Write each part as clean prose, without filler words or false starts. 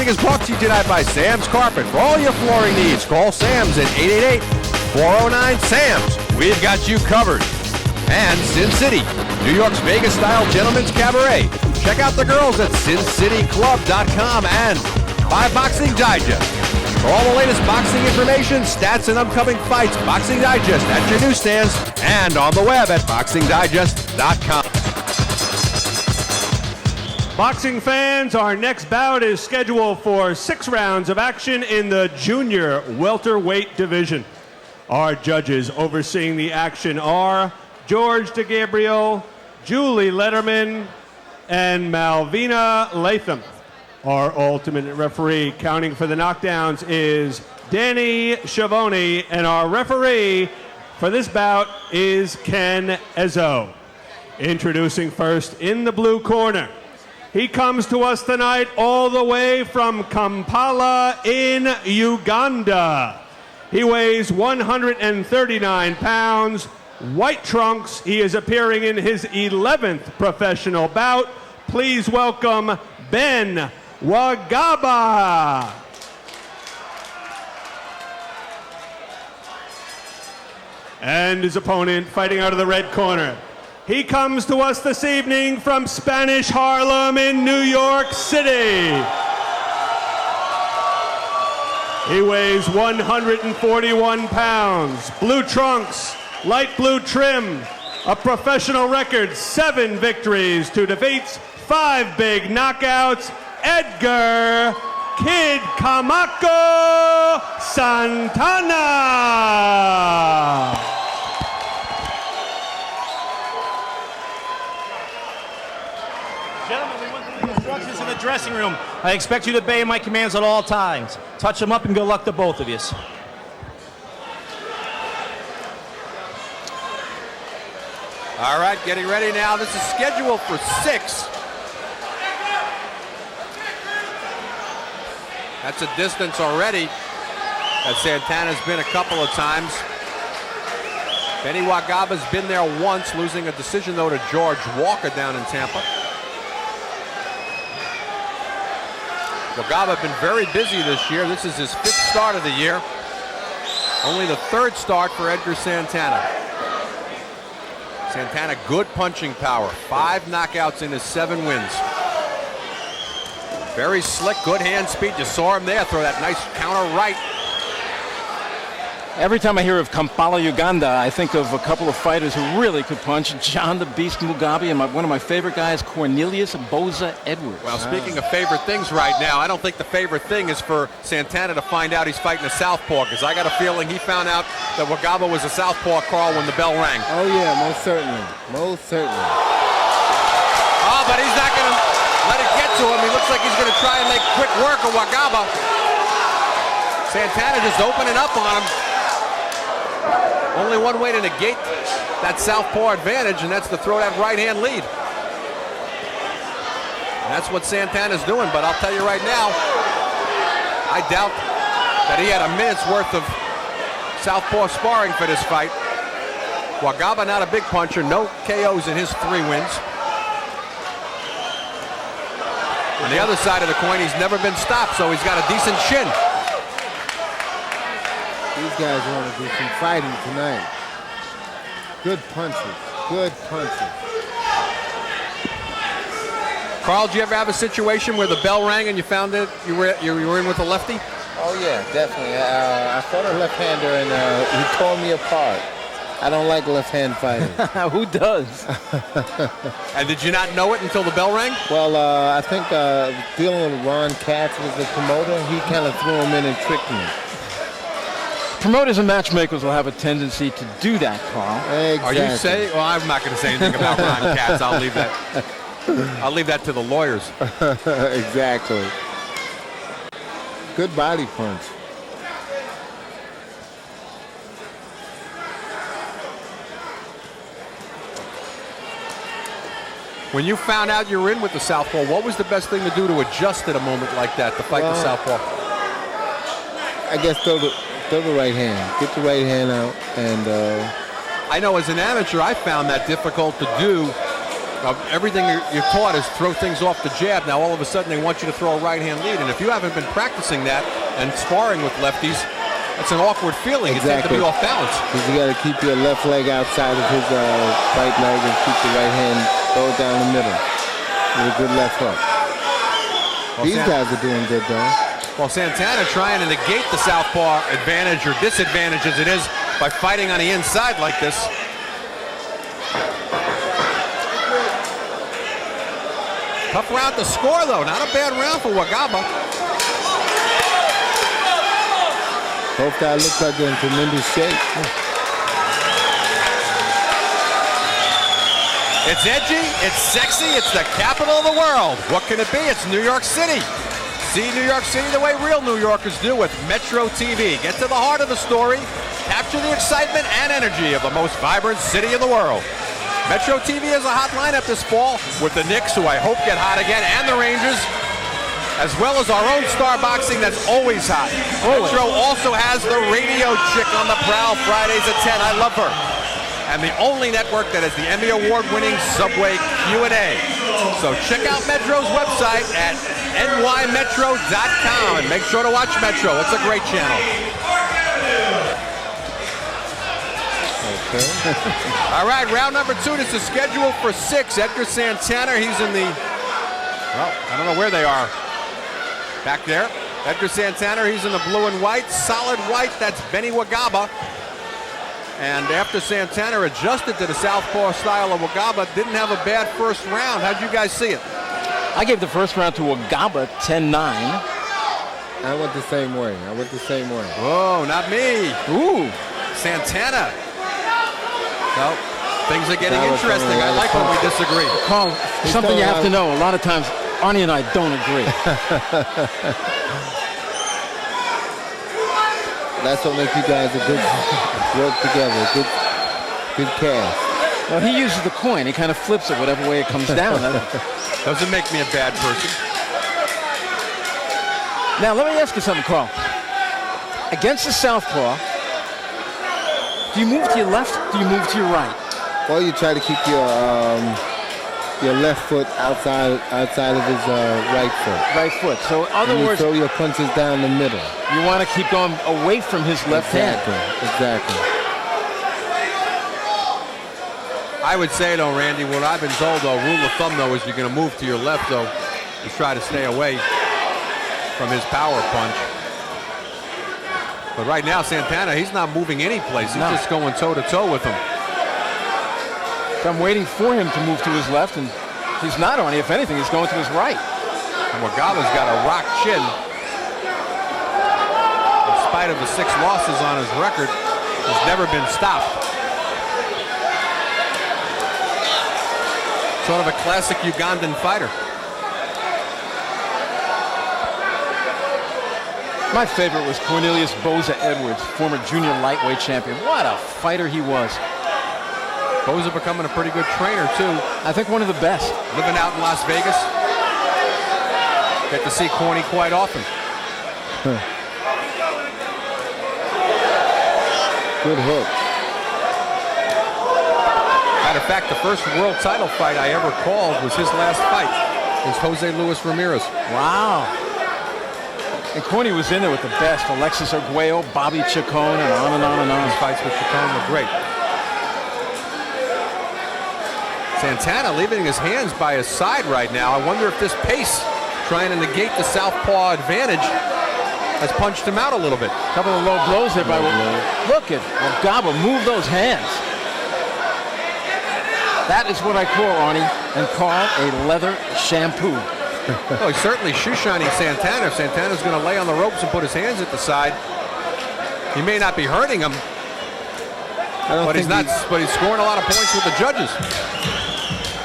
is brought to you tonight by Sam's Carpet. For all your flooring needs, call Sam's at 888-409-SAMS. We've got you covered. And Sin City, New York's Vegas-style gentlemen's cabaret. Check out the girls at sincityclub.com and by Boxing Digest. For all the latest boxing information, stats, and upcoming fights, Boxing Digest at your newsstands and on the web at boxingdigest.com. Boxing fans, our next bout is scheduled for 6 rounds of action in the junior welterweight division. Our judges overseeing the action are George DeGabriel, Julie Letterman, and Malvina Latham. Our ultimate referee counting for the knockdowns is Danny Schiavone, and our referee for this bout is Ken Ezzo. Introducing first in the blue corner. He comes to us tonight all the way from Kampala in Uganda. He weighs 139 pounds, white trunks. He is appearing in his 11th professional bout. Please welcome Ben Wagaba. And his opponent fighting out of the red corner. He comes to us this evening from Spanish Harlem in New York City. He weighs 141 pounds, blue trunks, light blue trim, a professional record, 7 victories, 2 defeats, 5 big knockouts, Edgar Kid Kamako Santana. Gentlemen, we went through the instructions in the dressing room. I expect you to obey my commands at all times. Touch them up and good luck to both of you. All right, getting ready now. This is scheduled for 6. That's a distance already that Santana's been a couple of times. Benny Wagaba's been there once, losing a decision, though, to George Walker down in Tampa. Wagaba been very busy this year. This is his 5th start of the year. Only the 3rd start for Edgar Santana. Santana, good punching power. 5 knockouts in his 7 wins. Very slick, good hand speed. You saw him there throw that nice counter right. Every time I hear of Kampala, Uganda, I think of a couple of fighters who really could punch. John the Beast Mugabe and one of my favorite guys, Cornelius Boza Edwards. Well, speaking of favorite things right now, I don't think the favorite thing is for Santana to find out he's fighting a southpaw, because I got a feeling he found out that Wagaba was a southpaw, Carl, when the bell rang. Oh, yeah, most certainly. Most certainly. Oh, but he's not going to let it get to him. He looks like he's going to try and make quick work of Wagaba. Santana just opening up on him. Only one way to negate that southpaw advantage, and that's to throw that right-hand lead. And that's what Santana's doing, but I'll tell you right now, I doubt that he had a minute's worth of southpaw sparring for this fight. Wagaba not a big puncher, no KOs in his 3 wins. On the other side of the coin, he's never been stopped, so he's got a decent shin. These guys want to do some fighting tonight. Good punches. Good punches. Carl, did you ever have a situation where the bell rang and you found it you were in with a lefty? Oh, yeah, definitely. I fought a left-hander, and he tore me apart. I don't like left-hand fighting. Who does? And did you not know it until the bell rang? Well, I think dealing with Ron Katz was the promoter. He kind of threw him in and tricked me. Promoters and matchmakers will have a tendency to do that, Carl. Exactly. Are you saying? Well, I'm not going to say anything about Ron Katz. I'll leave that to the lawyers. Exactly. Good body punch. When you found out you were in with the southpaw, what was the best thing to do to adjust at a moment like that to fight the southpaw? I guess throw the right hand. Get the right hand out. And I know as an amateur, I found that difficult to do everything you're taught is throw things off the jab. Now all of a sudden they want you to throw a right-hand lead, and if you haven't been practicing that and sparring with lefties, that's an awkward feeling. Exactly. You tend to be off balance. Because you got to keep your left leg outside of his right leg and keep the right hand, throw it down the middle with a good left hook. Well, These guys are doing good, though. Well, Santana trying to negate the southpaw advantage or disadvantage as it is by fighting on the inside like this. Tough round to score, though. Not a bad round for Wagaba. Both guys look like they're in tremendous shape. It's edgy, it's sexy, it's the capital of the world. What can it be? It's New York City. See New York City the way real New Yorkers do with Metro TV. Get to the heart of the story, capture the excitement and energy of the most vibrant city in the world. Metro TV has a hot lineup this fall with the Knicks, who I hope get hot again, and the Rangers, as well as our own star boxing that's always hot. Metro also has the radio chick on the prowl Fridays at 10. I love her. And the only network that has the Emmy Award-winning Subway Q&A. So check out Metro's website at nymetro.com and make sure to watch Metro. It's a great channel. Okay. All right, round number 2. This is scheduled for 6. Edgar Santana, he's in the, well, I don't know where they are. Back there. Edgar Santana, he's in the blue and white. Solid white, that's Benny Wagaba. And after Santana adjusted to the southpaw style of Wagaba, didn't have a bad first round. How'd you guys see it? I gave the first round to Wagaba 10-9. I went the same way. Whoa, not me. Ooh. Santana. So, things are getting interesting. I like when we disagree. Carl, something you have to know. A lot of times, Arnie and I don't agree. That's what makes you guys a good work together. Good cast. Well, he uses the coin. He kind of flips it whatever way it comes down. Doesn't make me a bad person. Now, let me ask you something, Carl. Against the southpaw, do you move to your left? Do you move to your right? Well, you try to keep your left foot outside of his right foot. Right foot. So, in other words, throw your punches down the middle. You want to keep going away from his left hand. Exactly. I would say, though, Randy, what I've been told, though, rule of thumb, though, is you're going to move to your left, though, to try to stay away from his power punch. But right now, Santana, he's not moving any place. He's just going toe-to-toe with him. So I'm waiting for him to move to his left, and he's not, Arnie. If anything, he's going to his right. And Wagaba's got a rock chin. In spite of the 6 losses on his record, he's never been stopped. Sort of a classic Ugandan fighter. My favorite was Cornelius Boza Edwards, former junior lightweight champion. What a fighter he was. Boza becoming a pretty good trainer, too. I think one of the best. Living out in Las Vegas. Get to see Corny quite often. Good hook. Matter of fact, the first world title fight I ever called was his last fight. It was Jose Luis Ramirez. Wow. And Corny was in there with the best. Alexis Arguello, Bobby Chacon, and on and on and on. His fights with Chacon were great. Santana leaving his hands by his side right now. I wonder if this pace, trying to negate the southpaw advantage, has punched him out a little bit. A couple of low blows there by Look at Wagaba, move those hands. That is what I call, Arnie and Carl, a leather shampoo. Well, he's certainly shoe-shining Santana. If Santana's going to lay on the ropes and put his hands at the side, he may not be hurting him, but he's scoring a lot of points with the judges.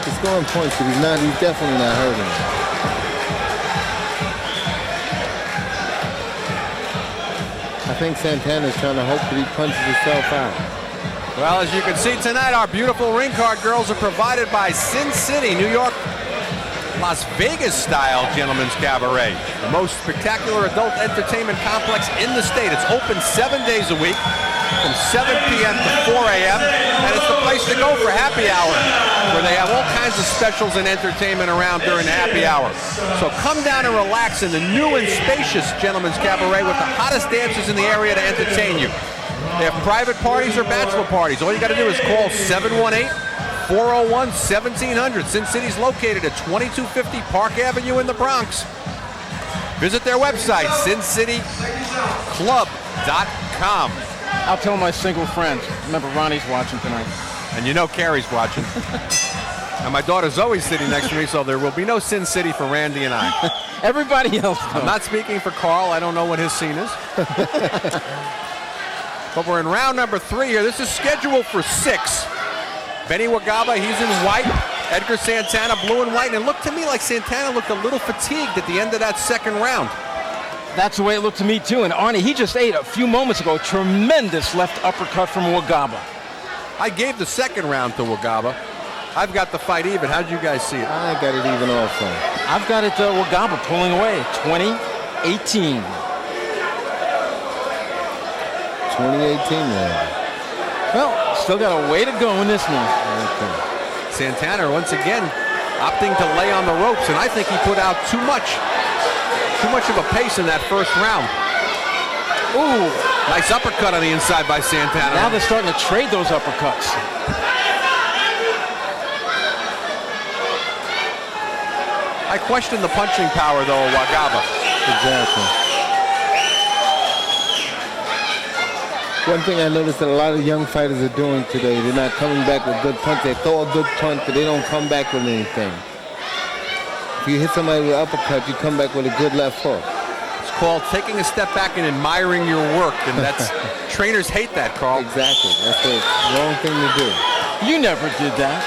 He's scoring points, but he's definitely not hurting him. I think Santana's trying to hope that he punches himself out. Well, as you can see tonight, our beautiful ring card girls are provided by Sin City, New York. Las Vegas-style gentlemen's cabaret, the most spectacular adult entertainment complex in the state. It's open 7 days a week from 7 p.m. to 4 a.m., and it's the place to go for happy hour, where they have all kinds of specials and entertainment around during the happy hour. So come down and relax in the new and spacious gentlemen's cabaret with the hottest dancers in the area to entertain you. They have private parties or bachelor parties. All you got to do is call 718-401-1700. Sin City's located at 2250 Park Avenue in the Bronx. Visit their website, sincityclub.com. I'll tell my single friends. Remember, Ronnie's watching tonight. And you know Carrie's watching. And my daughter's always sitting next to me, so there will be no Sin City for Randy and I. Everybody else knows. I'm not speaking for Carl. I don't know what his scene is. But we're in round number 3 here. This is scheduled for 6. Benny Wagaba, he's in white. Edgar Santana, blue and white. And it looked to me like Santana looked a little fatigued at the end of that second round. That's the way it looked to me, too. And Arnie, he just ate a few moments ago. Tremendous left uppercut from Wagaba. I gave the second round to Wagaba. I've got the fight even. How did you guys see it? I got it even also. I've got it Wagaba pulling away, 20-18. 2018 now. Well, still got a way to go in this one. Okay. Santana, once again, opting to lay on the ropes, and I think he put out too much of a pace in that first round. Ooh. Nice uppercut on the inside by Santana. Now they're starting to trade those uppercuts. I question the punching power, though, of Wagaba. Exactly. One thing I noticed that a lot of young fighters are doing today, they're not coming back with good punch. They throw a good punch, but they don't come back with anything. If you hit somebody with an uppercut, you come back with a good left hook. It's called taking a step back and admiring your work, and that's trainers hate that, Carl. Exactly. That's the wrong thing to do. You never did that.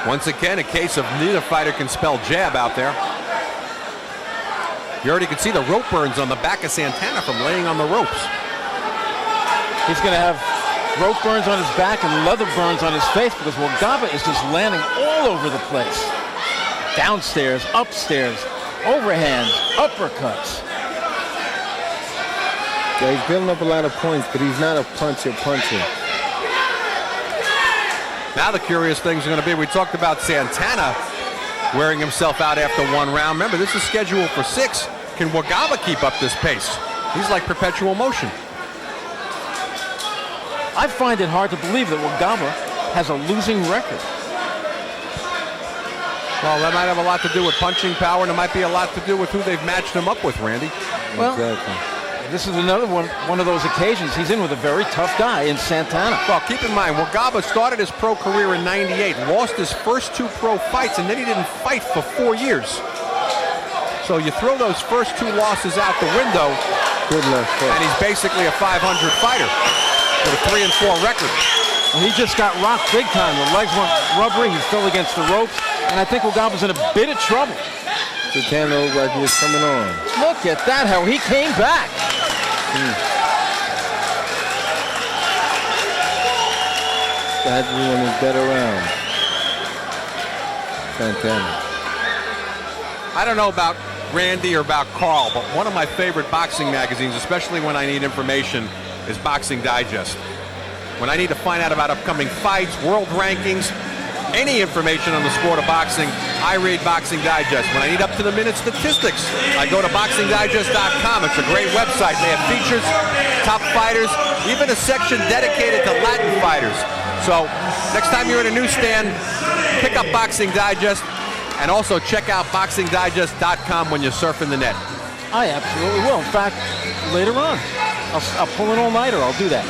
Once again, a case of neither fighter can spell jab out there. You already can see the rope burns on the back of Santana from laying on the ropes. He's going to have rope burns on his back and leather burns on his face because Wagaba is just landing all over the place. Downstairs, upstairs, overhands, uppercuts. Yeah, he's building up a lot of points, but he's not a puncher. Now the curious things are going to be, we talked about Santana wearing himself out after one round. Remember, this is scheduled for 6. Can Wagaba keep up this pace? He's like perpetual motion. I find it hard to believe that Wagaba has a losing record. Well, that might have a lot to do with punching power, and it might be a lot to do with who they've matched him up with, Randy. Well, Exactly. this is another one of those occasions. He's in with a very tough guy in Santana. Well, keep in mind, Wagaba started his pro career in '98, lost his first 2 pro fights, and then he didn't fight for 4 years. So you throw those first 2 losses out the window, Good left hook. and he's basically a 500 fighter with a 3-4 record. And he just got rocked big time. The legs weren't rubbery. He fell against the ropes. And I think Wagaba's in a bit of trouble. Santana looked like he was coming on. Look at that, how he came back. That's one of his better rounds. Santana. I don't know about Randy or about Carl, but one of my favorite boxing magazines, especially when I need information, is Boxing Digest. When I need to find out about upcoming fights, world rankings, any information on the sport of boxing, I read Boxing Digest. When I need up-to-the-minute statistics, I go to boxingdigest.com. It's a great website. They have features, top fighters, even a section dedicated to Latin fighters. So next time you're in a newsstand, pick up Boxing Digest, and also check out boxingdigest.com when you're surfing the net. I absolutely will. In fact, later on, I'll pull an all-nighter. I'll do that.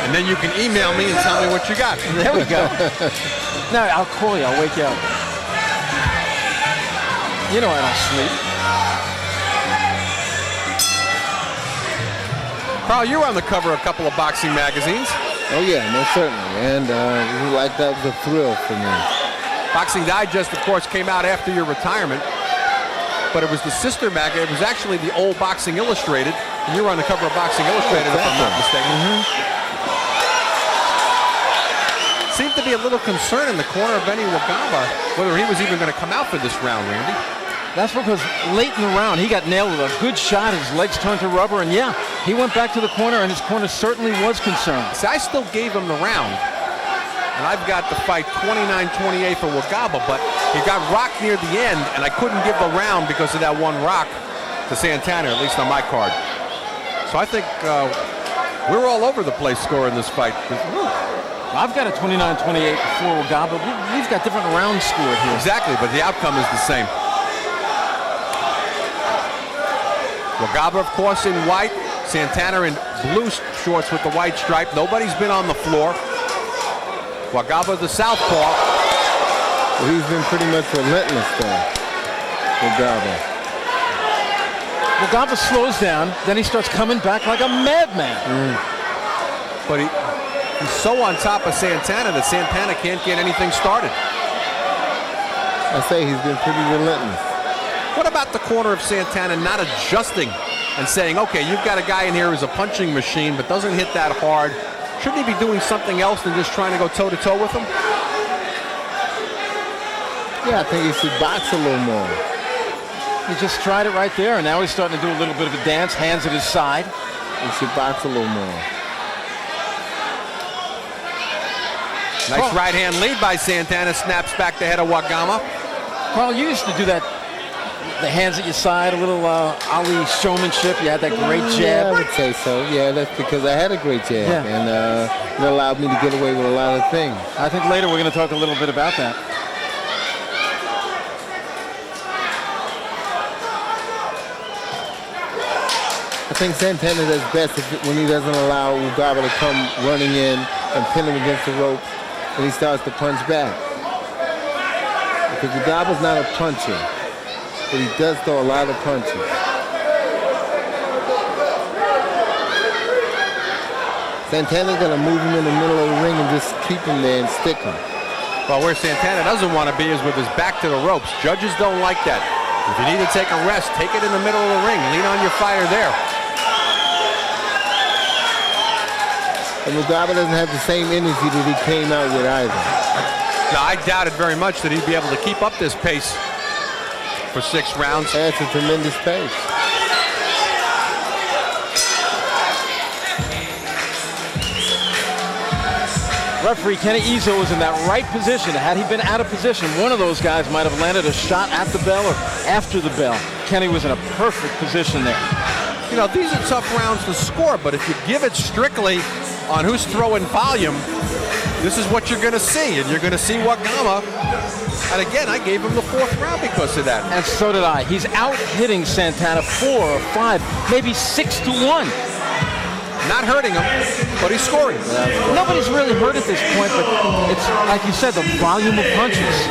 And then you can email me and tell me what you got. There we go. No, I'll call you. I'll wake you up. You know I don't sleep. Carl, you were on the cover of a couple of boxing magazines. Oh yeah, most certainly. And like that was a thrill for me. Boxing Digest, of course, came out after your retirement. but it was the sister magazine. It was actually the old Boxing Illustrated. And you were on the cover of Boxing Illustrated, if I'm not mistaken. Seemed to be a little concern in the corner of Benny Wagaba whether he was even going to come out for this round, Randy. That's because late in the round, he got nailed with a good shot. His legs turned to rubber, and yeah, he went back to the corner, and his corner certainly was concerned. See, I still gave him the round, and I've got the fight 29-28 for Wagaba, but he got rocked near the end, and I couldn't give the round because of that one rock to Santana, at least on my card. So I think we're all over the place scoring this fight. I've got a 29-28 for Wagaba. We've got different rounds scored here. Exactly, but the outcome is the same. Wagaba, of course, in white. Santana in blue shorts with the white stripe. Nobody's been on the floor. Wagaba, the southpaw. Well, he's been pretty much relentless, though. Wagaba slows down, then he starts coming back like a madman. But he's so on top of Santana that Santana can't get anything started. I say he's been pretty relentless. What about the corner of Santana not adjusting and saying, okay, you've got a guy in here who's a punching machine but doesn't hit that hard. Shouldn't he be doing something else than just trying to go toe-to-toe with him? Yeah, I think he should box a little more. He just tried it right there, and now he's starting to do a little bit of a dance, hands at his side. He should box a little more. Nice right hand lead by Santana, snaps back the head of Wagaba. Carl, you used to do that, the hands at your side, a little Ali showmanship. You had that great jab. Yeah, I would say so. Yeah, that's because I had a great jab, and it allowed me to get away with a lot of things. I think later we're going to talk a little bit about that. I think Santana does best when he doesn't allow Wagaba to come running in and pin him against the rope, and he starts to punch back. Because Wagaba's not a puncher, but he does throw a lot of punches. Santana's going to move him in the middle of the ring and just keep him there and stick him. Well, where Santana doesn't want to be is with his back to the ropes. Judges don't like that. If you need to take a rest, take it in the middle of the ring. Lean on your fighter there. And Wagaba doesn't have the same energy that he came out with either. Now, I doubted very much that he'd be able to keep up this pace for 6 rounds. That's a tremendous pace. Referee Kenny Izzo was in that right position. Had he been out of position, one of those guys might have landed a shot at the bell or after the bell. Kenny was in a perfect position there. You know, these are tough rounds to score, but if you give it strictly on who's throwing volume, this is what you're going to see, and you're going to see Wagaba. And again, I gave him the 4th round because of that. And so did I. He's out hitting Santana 4 or 5, maybe 6-1. Not hurting him, but he's scoring. Nobody's really hurt at this point, but it's, like you said, the volume of punches.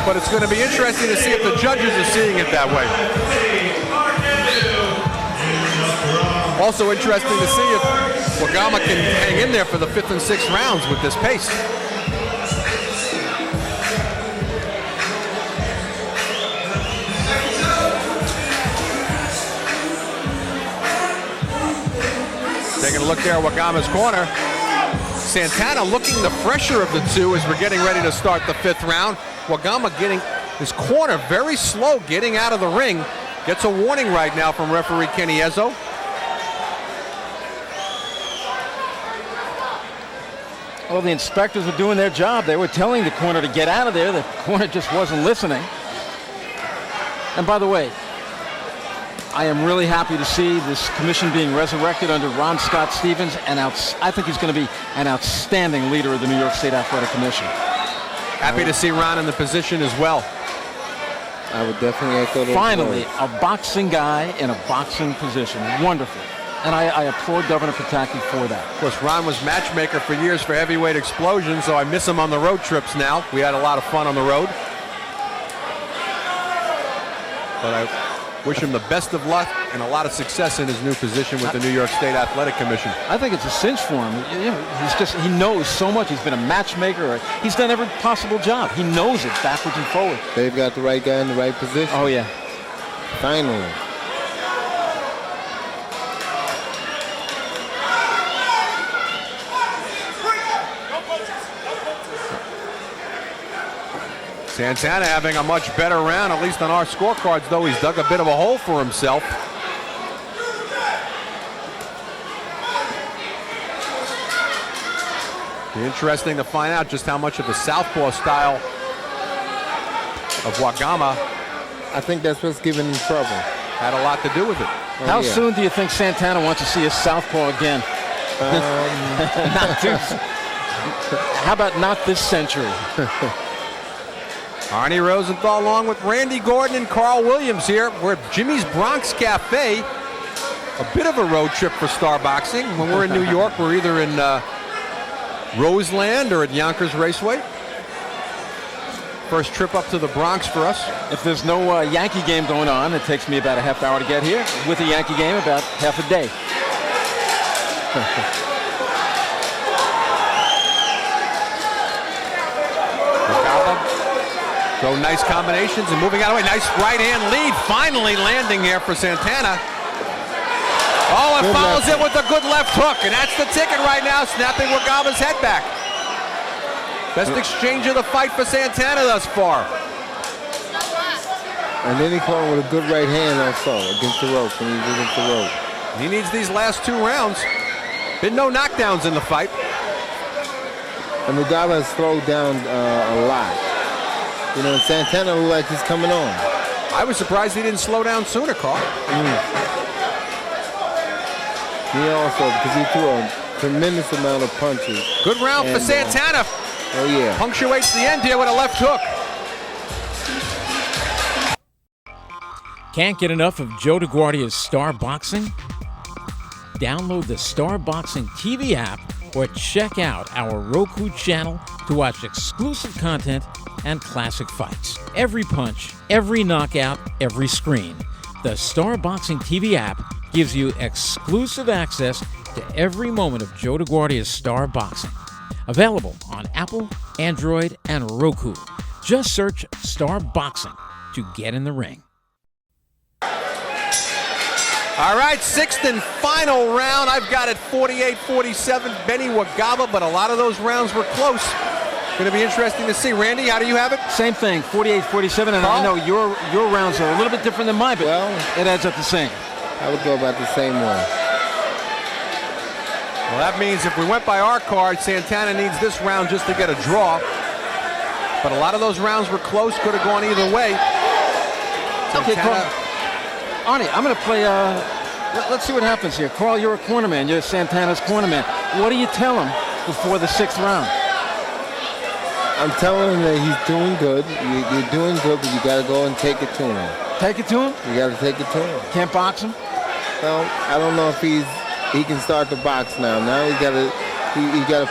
But it's going to be interesting to see if the judges are seeing it that way. Also interesting to see if Wagaba can hang in there for the 5th and 6th rounds with this pace. Taking a look there at Wagaba's corner. Santana looking the fresher of the two as we're getting ready to start the 5th round. Wagaba getting his corner very slow, getting out of the ring. Gets a warning right now from referee Kenny Izzo. Well, the inspectors were doing their job. They were telling the corner to get out of there. The corner just wasn't listening. And by the way, I am really happy to see this commission being resurrected under Ron Scott Stevens, and I think he's going to be an outstanding leader of the New York State Athletic Commission. Happy to see Ron in the position as well. I would definitely echo those Finally, words. a boxing guy in a boxing position. Wonderful. And I applaud Governor Pataki for that. Of course, Ron was matchmaker for years for Heavyweight Explosion, so I miss him on the road trips now. We had a lot of fun on the road. But I wish him the best of luck and a lot of success in his new position with the New York State Athletic Commission. I think it's a cinch for him. You know, he knows so much. He's been a matchmaker. He's done every possible job. He knows it backwards and forward. They've got the right guy in the right position. Oh, yeah. Finally. Santana having a much better round, at least on our scorecards, though he's dug a bit of a hole for himself. Be interesting to find out just how much of the southpaw style of Wagaba I think that's what's giving him trouble. had a lot to do with it. How soon do you think Santana wants to see his southpaw again? How about not this century? Arnie Rosenthal along with Randy Gordon and Carl Williams here. We're at Jimmy's Bronx Café. A bit of a road trip for Star Boxing. When we're in New York, we're either in Roseland or at Yonkers Raceway. First trip up to the Bronx for us. If there's no Yankee game going on, it takes me about a half hour to get here. With the Yankee game, about half a day. Throw nice combinations and moving out of the way. Nice right-hand lead finally landing here for Santana. Oh, and follows it with a good left hook, and that's the ticket right now, snapping Wagaba's head back. Best exchange of the fight for Santana thus far. And then he caught him with a good right hand also against the rope when he was against the rope. He needs these last 2 rounds. Been no knockdowns in the fight. And Wagaba has slowed down a lot. You know, Santana looks like he's coming on. I was surprised he didn't slow down sooner, Carl. He also, because he threw a tremendous amount of punches. Good round for Santana. Oh, yeah. Punctuates the end here with a left hook. Can't get enough of Joe DeGuardia's Star Boxing? Download the Star Boxing TV app or check out our Roku channel to watch exclusive content and classic fights. Every punch, every knockout, every screen. The Star Boxing TV app gives you exclusive access to every moment of Joe DeGuardia's Star Boxing. Available on Apple, Android, and Roku. Just search Star Boxing to get in the ring. All right, 6th and final round. I've got it 48-47, Benny Wagaba, but a lot of those rounds were close. Going to be interesting to see. Randy, how do you have it? Same thing, 48-47, and I know your rounds are a little bit different than mine, but it adds up the same. I would go about the same way. Well, that means if we went by our card, Santana needs this round just to get a draw. But a lot of those rounds were close, could have gone either way. Okay, Carl. Arnie, I'm going to play, let's see what happens here. Carl, you're a corner man. You're Santana's corner man. What do you tell him before the 6th round? I'm telling him that he's doing good. You're doing good, but you got to go and take it to him. Take it to him? You got to take it to him. Can't box him? Well, I don't know if he can start the box now. Now he got to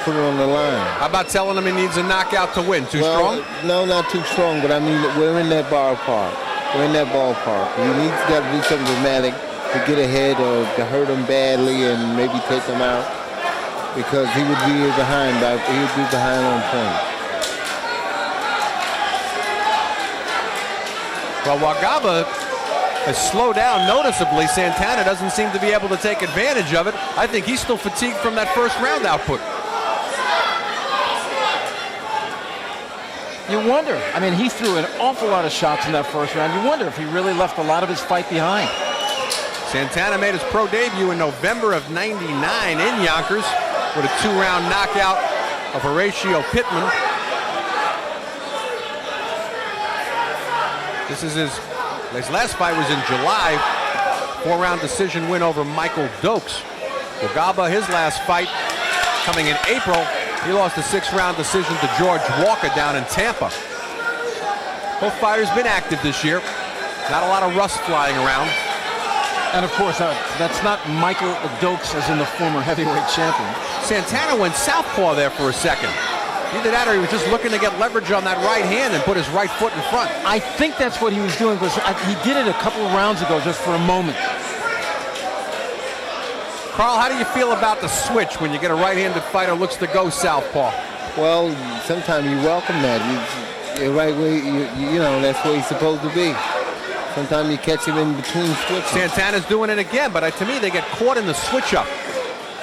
put it on the line. How about telling him he needs a knockout to win? Too strong? No, not too strong, but I mean, we're in that ballpark. We're in that ballpark. He's got to do something dramatic to get ahead or to hurt him badly and maybe take him out because he would be behind. He would be behind on points. Well, Wagaba has slowed down noticeably. Santana doesn't seem to be able to take advantage of it. I think he's still fatigued from that first round output. You wonder. I mean, he threw an awful lot of shots in that first round. You wonder if he really left a lot of his fight behind. Santana made his pro debut in November of '99 in Yonkers with a 2-round knockout of Horatio Pittman. This is his last fight was in July. 4-round decision win over Michael Dokes. Wagaba, his last fight coming in April. He lost a 6-round decision to George Walker down in Tampa. Both fighters been active this year. Not a lot of rust flying around. And of course, that's not Michael Dokes as in the former heavyweight champion. Santana went southpaw there for a second. Either that or he was just looking to get leverage on that right hand and put his right foot in front. I think that's what he was doing because he did it a couple of rounds ago just for a moment. Carl, how do you feel about the switch when you get a right-handed fighter looks to go southpaw? Well, sometimes you welcome that. You're right where you know that's where he's supposed to be. Sometimes you catch him in between switches. Santana's doing it again, but to me, they get caught in the switch-up.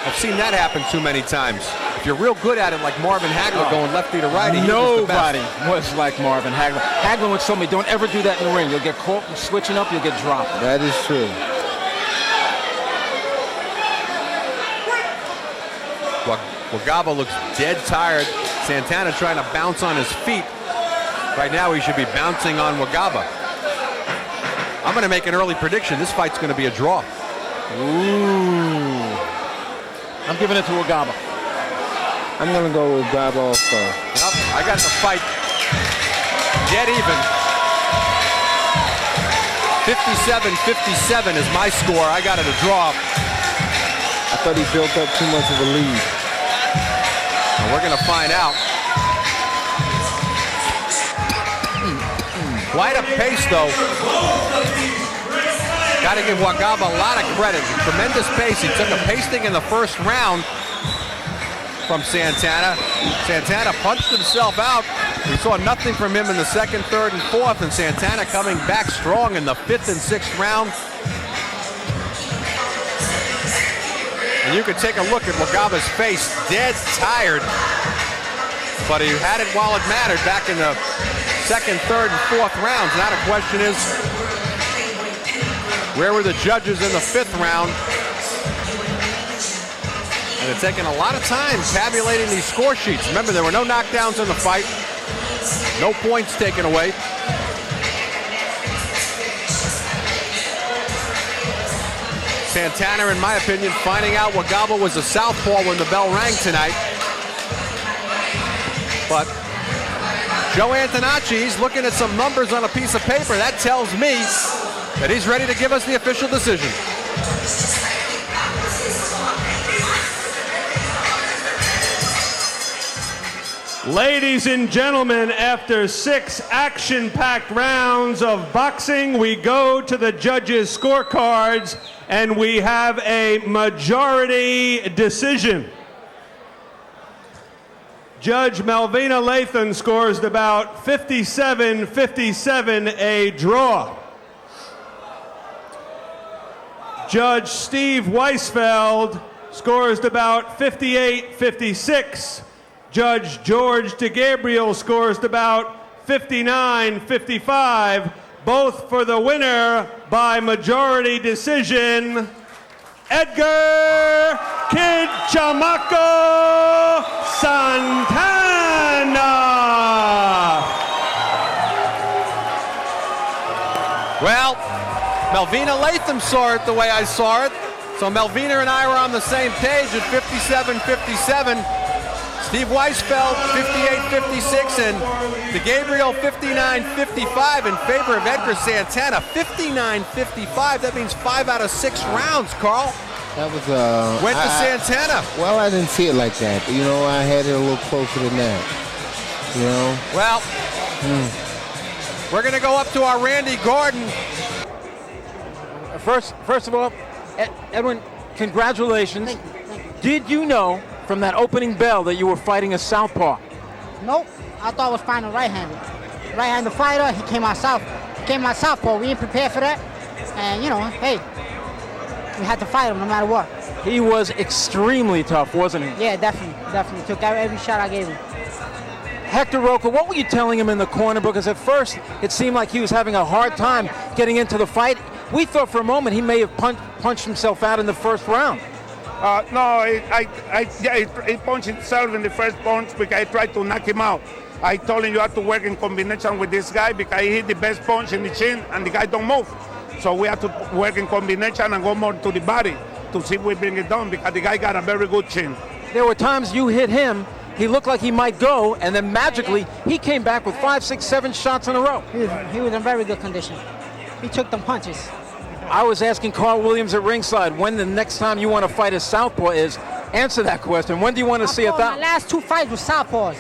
I've seen that happen too many times. If you're real good at it, like Marvin Hagler going lefty to righty, nobody was like Marvin Hagler. Hagler would tell me, don't ever do that in the ring. You'll get caught switching up, you'll get dropped. That is true. Wagaba looks dead tired. Santana trying to bounce on his feet. Right now, he should be bouncing on Wagaba. I'm going to make an early prediction. This fight's going to be a draw. Ooh. I'm giving it to Wagaba. I'm going to go with Wagaba also. Yep, I got the fight dead even. 57-57 is my score. I got it a draw. I thought he built up too much of a lead. And we're going to find out. Quite a pace, though. Got to give Wagaba a lot of credit. Tremendous pace. He took a pasting in the first round from Santana. Santana punched himself out. We saw nothing from him in the second, third, and fourth, and Santana coming back strong in the fifth and sixth round. And you can take a look at Wagaba's face, dead tired. But he had it while it mattered back in the second, third, and fourth rounds. Now the question is, where were the judges in the fifth round? And they're taking a lot of time tabulating these score sheets. Remember, there were no knockdowns in the fight. No points taken away. Santana, in my opinion, finding out Wagaba was a southpaw when the bell rang tonight. But Joe Antonacci's looking at some numbers on a piece of paper. That tells me that he's ready to give us the official decision. Ladies and gentlemen, after 6 action-packed rounds of boxing, we go to the judges' scorecards, and we have a majority decision. Judge Malvina Lathan scores about 57-57, a draw. Judge Steve Weisfeld scores about 58-56. Judge George DeGabriel scores about 59-55, both for the winner by majority decision, Edgar Kid Chamaco Santana. Well, Malvina Latham saw it the way I saw it. So Malvina and I were on the same page at 57-57. Steve Weisfeld, 58-56, and DeGabriel, 59-55 in favor of Edgar Santana, 59-55. That means 5 out of 6 rounds, Carl. That was went to Santana. Well, I didn't see it like that. You know, I had it a little closer than that. You know. Well, we're going to go up to our Randy Gordon. First of all, Edwin, congratulations. Thank you. Did you know from that opening bell that you were fighting a southpaw? Nope. I thought I was fighting a right-handed. Right-handed fighter, he came out southpaw. We didn't prepare for that. And, you know, hey, we had to fight him no matter what. He was extremely tough, wasn't he? Yeah, definitely. Took every shot I gave him. Hector Roca, what were you telling him in the corner? Because at first, it seemed like he was having a hard time getting into the fight. We thought for a moment he may have punched himself out in the first round. No, he punched himself in the first punch because I tried to knock him out. I told him you have to work in combination with this guy because he hit the best punch in the chin and the guy don't move. So we have to work in combination and go more to the body to see if we bring it down because the guy got a very good chin. There were times you hit him, he looked like he might go, and then magically he came back with 5, 6, 7 shots in a row. He was in very good condition. He took them punches. I was asking Carl Williams at ringside when the next time you want to fight a southpaw is. Answer that question. When do you want to see it? My last 2 fights were southpaws,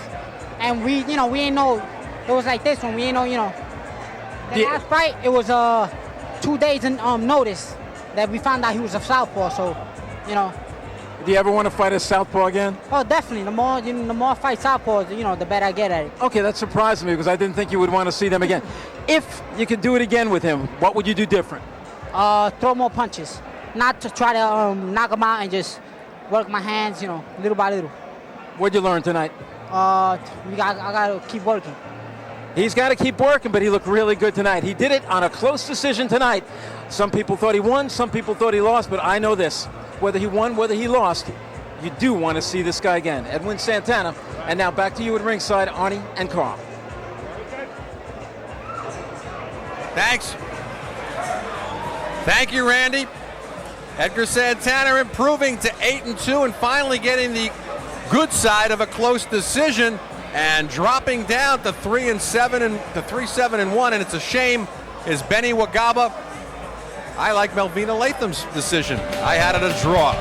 and we ain't know it was like this one. We ain't know, The last fight, it was 2 days in notice that we found out he was a southpaw. So, Do you ever want to fight a southpaw again? Oh, definitely. The more I fight southpaws, the better I get at it. Okay, that surprised me because I didn't think you would want to see them again. If you could do it again with him, what would you do different? Throw more punches, not to try to knock him out and just work my hands, little by little. What'd you learn tonight? I gotta keep working. He's got to keep working, but he looked really good tonight. He did it on a close decision tonight. Some people thought he won, some people thought he lost, but I know this. Whether he won, whether he lost, you do want to see this guy again. Edgar Santana. And now back to you at ringside, Arnie and Carl. Thanks. Thank you, Randy. Edgar Santana improving to 8-2 and finally getting the good side of a close decision and dropping down to 3-7 and to 3-7-1. And it's a shame is Benny Wagaba. I like Melvina Latham's decision. I had it a draw.